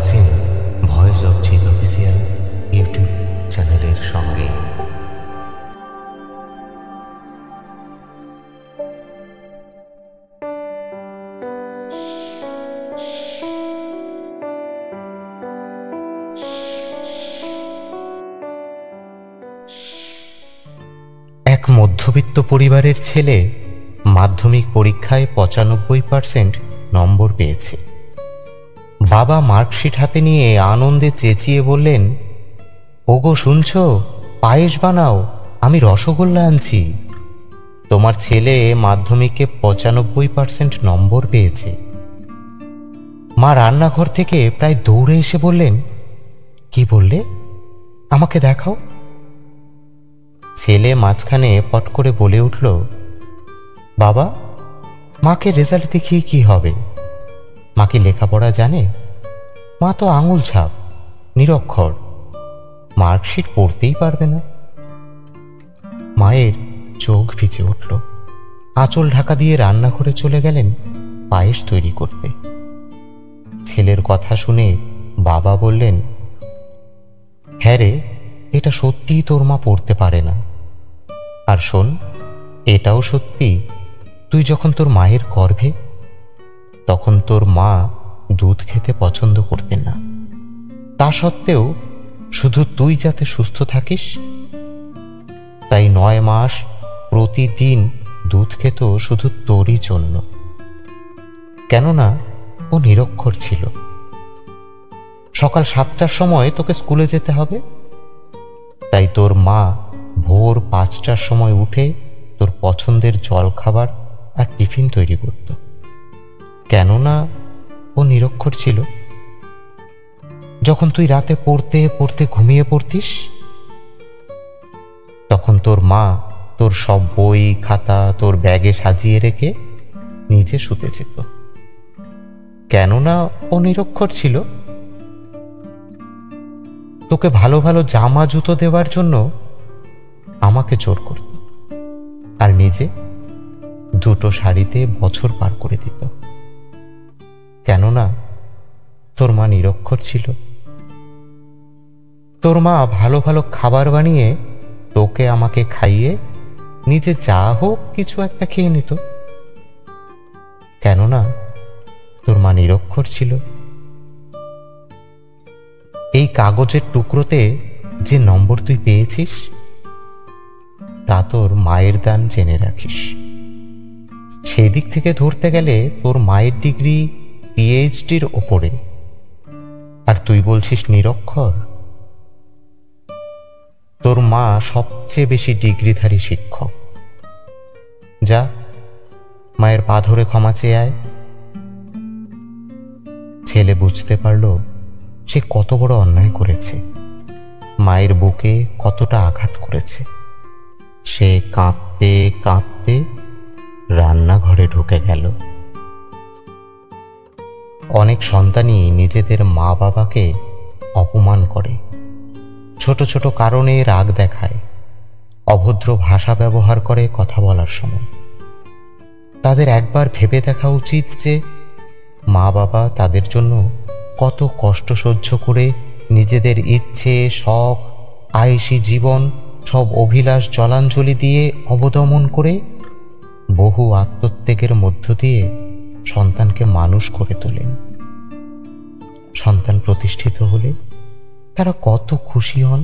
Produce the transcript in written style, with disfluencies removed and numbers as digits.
আছেন voice of জিত official YouTube চ্যানেলের সঙ্গে। এক মধ্যবিত্ত পরিবারের ছেলে মাধ্যমিক পরীক্ষায় 95% নম্বর পেয়েছে। বাবা মার্কশিট হাতে নিয়ে আনন্দে চেঁচিয়ে বললেন, ওগো শুনছো, পায়েস বানাও, আমি রসগোল্লা আনছি। তোমার ছেলে মাধ্যমিকে 95% নম্বর পেয়েছে। মা রান্নাঘর থেকে প্রায় দৌড়ে এসে বললেন, কি বললে, আমাকে দেখাও। ছেলে মাঝখানে পট করে বলে উঠল, বাবা, মাকে রেজাল্ট দেখিয়ে কি হবে? মা কি লেখাপড়া জানে? মা তো আঙুল ছাপ, নিরক্ষর, মার্কশিট পড়তেই পারবে না। মায়ের চোখ ভিজে উঠল। আঁচল ঢাকা দিয়ে রান্নাঘরে চলে গেলেন পায়েস তৈরি করতে। ছেলের কথা শুনে বাবা বললেন, হ্যাঁ রে, এটা সত্যিই তোর মা পড়তে পারে না। আর শোন, এটাও সত্যি, তুই যখন তোর মায়ের গর্ভে, তখন তোর মা দুধ খেতে পছন্দ করতেন না। তা সত্ত্বেও শুধু তুই যাতে সুস্থ থাকিস, তাই 9 মাস প্রতিদিন দুধ খেত শুধু তোরই জন্য। কেননা ও নিরক্ষর ছিল। সকাল 7টার সময় তোকে স্কুলে যেতে হবে, তাই তোর মা ভোর 5টার সময় উঠে তোর পছন্দের জল খাবার আর টিফিন তৈরি করত। কেননা ও নিরক্ষর ছিল। যখন তুই রাতে পড়তে পড়তে ঘুমিয়ে পড়তিস, তখন তোর মা তোর সব বই খাতা তোর ব্যাগে সাজিয়ে রেখে নিচে শুতে যেত। কেননা ও নিরক্ষর ছিল। তোকে ভালো ভালো জামা জুতো দেওয়ার জন্য আমাকে জোর করত, আর নিজে 2টো শাড়িতে বছর পার করে দিত। কেননা তোর মা নিরক্ষর ছিল। তোর মা ভালো ভালো খাবার বানিয়ে তোকে আমাকে খাইয়ে নিজে যা হোক কিছু একটা খেয়ে নিত। কেননা তোর মা নিরক্ষর ছিল। এই কাগজের টুকরোতে যে নম্বর তুই পেয়েছিস, তা তোর মায়ের দান জেনে রাখিস। সেই দিক থেকে ধরতে গেলে তোর মায়ের ডিগ্রি PhDর ওপরে, আর তুই বলছিস নিরক্ষর। তোর মা সবচেয়ে বেশি ডিগ্রিধারী শিক্ষক। যা, মায়ের পা ধরে ক্ষমা চেয়ে আয়। ছেলে বুঝতে পারল সে কত বড় অন্যায় করেছে, মায়ের বুকে কতটা আঘাত করেছে। সে কাঁদতে কাঁদতে রান্নাঘরে ঢুকে গেল। অনেক সন্তানই নিজেদের মা বাবাকে অপমান করে, ছোট ছোট কারণে রাগ দেখায়, অভদ্র ভাষা ব্যবহার করে কথা বলার সময়। তাদের একবার ভেবে দেখা উচিত যে মা বাবা তাদের জন্য কত কষ্ট সহ্য করে নিজেদের ইচ্ছে, শখ, আয়েশি জীবন সব অভিলাষ জলাঞ্জলি দিয়ে অবদমন করে বহু আত্মত্যাগের মধ্য দিয়ে সন্তানকে মানুষ করে তোলেন। সন্তান প্রতিষ্ঠিত হলে তারা কত খুশি হন।